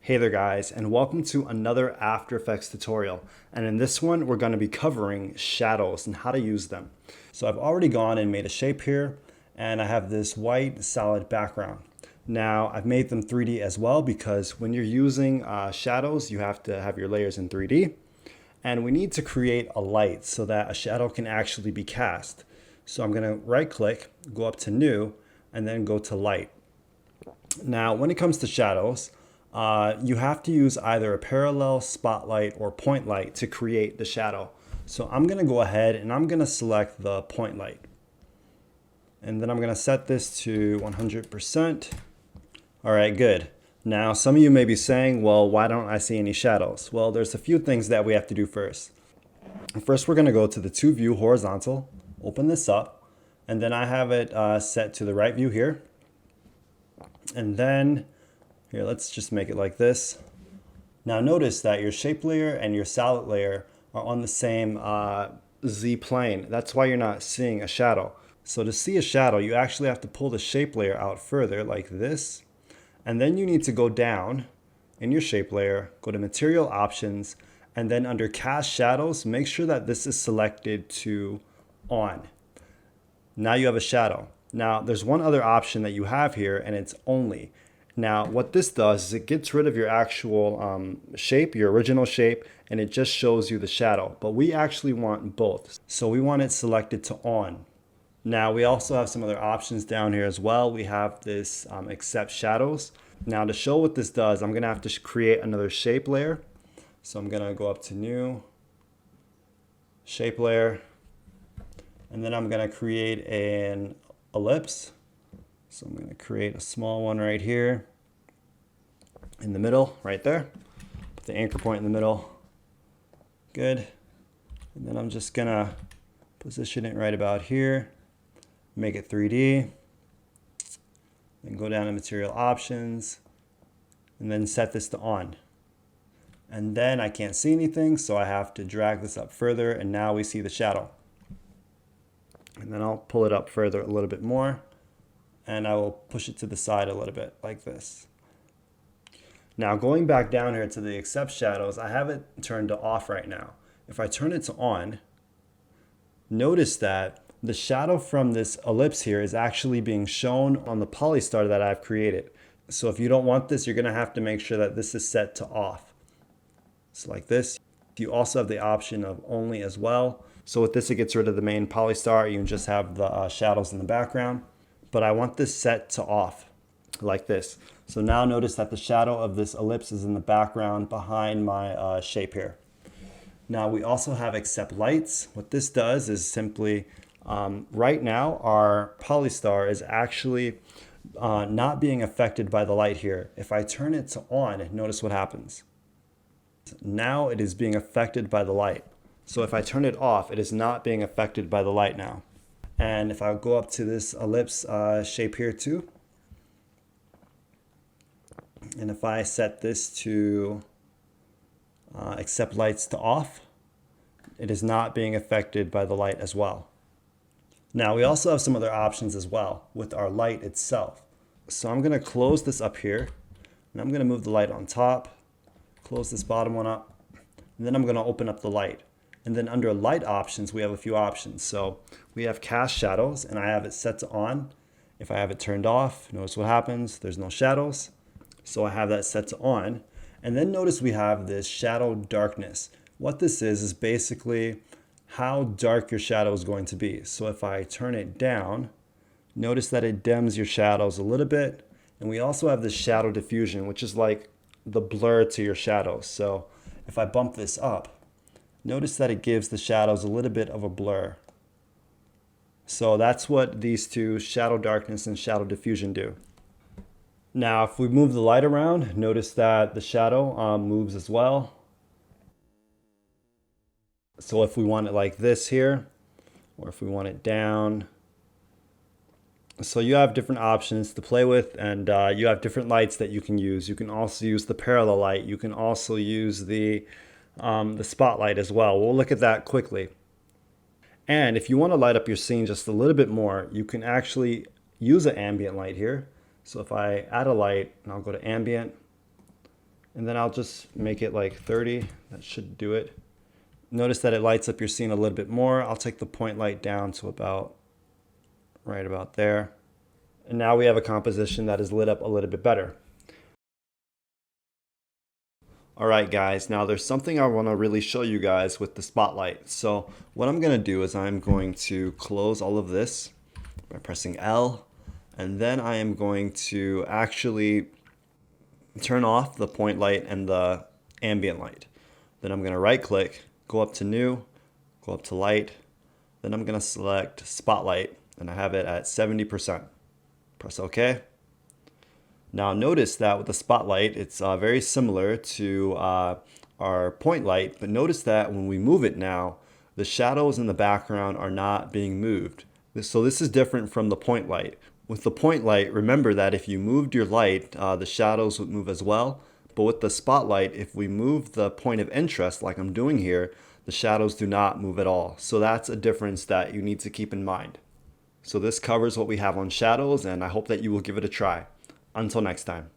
Hey there guys, and welcome to another After Effects tutorial. And in this one, we're going to be covering shadows and how to use them. So I've already gone and made a shape here, and I have this white solid background. Now I've made them 3D as well because when you're using shadows, you have to have your layers in 3D. And we need to create a light so that a shadow can actually be cast. So I'm going to right click, go up to New, and then go to Light. Now when it comes to shadows, you have to use either a parallel, spotlight, or point light to create the shadow. So I'm going to go ahead and I'm going to select the point light. And then I'm going to set this to 100%. All right, good. Now some of you may be saying, well, why don't I see any shadows? Well, there's a few things that we have to do first. First, we're going to go to the to view horizontal, open this up, and then I have it set to the right view here. And then here, let's just make it like this. Now notice that your shape layer and your solid layer are on the same Z plane. That's why you're not seeing a shadow. So to see a shadow, you actually have to pull the shape layer out further like this. And then you need to go down in your shape layer, go to Material Options, and then under Cast Shadows, make sure that this is selected to On. Now you have a shadow. Now there's one other option that you have here, and it's Only. Now what this does is it gets rid of your actual shape, your original shape, and it just shows you the shadow. But we actually want both. So we want it selected to On. Now we also have some other options down here as well. We have this Accept Shadows. Now to show what this does, I'm going to have to create another shape layer. So I'm going to go up to New, Shape Layer, and then I'm going to create an ellipse. So I'm going to create a small one right here in the middle, right there. Put the anchor point in the middle. Good. And then I'm just going to position it right about here. Make it 3D. Then go down to Material Options. And then set this to On. And then I can't see anything, so I have to drag this up further, and now we see the shadow. And then I'll pull it up further a little bit more. And I will push it to the side a little bit like this. Now going back down here to the Accept Shadows, I have it turned to Off right now. If I turn it to On, notice that the shadow from this ellipse here is actually being shown on the polystar that I've created. So if you don't want this, you're going to have to make sure that this is set to Off. So like this. You also have the option of Only as well. So with this, it gets rid of the main polystar. You can just have the shadows in the background. But I want this set to Off, like this. So now notice that the shadow of this ellipse is in the background behind my shape here. Now we also have Accept Lights. What this does is simply, right now our polystar is actually not being affected by the light here. If I turn it to On, notice what happens. Now it is being affected by the light. So if I turn it off, it is not being affected by the light now. And if I go up to this ellipse shape here too, and if I set this to Accept Lights to Off, it is not being affected by the light as well. Now we also have some other options as well with our light itself. So I'm going to close this up here, and I'm going to move the light on top, close this bottom one up, and then I'm going to open up the light. And then under light options, we have a few options. So we have Cast Shadows, and I have it set to On. If I have it turned off, notice what happens. There's no shadows. So I have that set to On. And then notice we have this Shadow Darkness. What this is basically how dark your shadow is going to be. So if I turn it down, notice that it dims your shadows a little bit. And we also have this Shadow Diffusion, which is like the blur to your shadows. So if I bump this up, notice that it gives the shadows a little bit of a blur. So that's what these two, Shadow Darkness and Shadow Diffusion, do. Now if we move the light around, notice that the shadow moves as well. So if we want it like this here, or if we want it down. So you have different options to play with, and you have different lights that you can use. You can also use the parallel light. You can also use the spotlight as well. We'll look at that quickly. And if you want to light up your scene just a little bit more, you can actually use an ambient light here. So if I add a light, and I'll go to ambient, And then I'll just make it like 30. That should do it. Notice that it lights up your scene a little bit more. I'll take the point light down to about right about there. And now we have a composition that is lit up a little bit better. All right, guys, now there's something I want to really show you guys with the spotlight. So what I'm going to do is I'm going to close all of this by pressing L, and then I am going to actually turn off the point light and the ambient light. Then I'm going to right click, go up to new, go up to light, then I'm going to select spotlight, and I have it at 70%. Press OK. Now notice that with the spotlight, it's very similar to our point light, but notice that when we move it now, the shadows in the background are not being moved. So this is different from the point light. With the point light, remember that if you moved your light, the shadows would move as well. But with the spotlight, if we move the point of interest like I'm doing here, the shadows do not move at all. So that's a difference that you need to keep in mind. So this covers what we have on shadows, and I hope that you will give it a try. Until next time.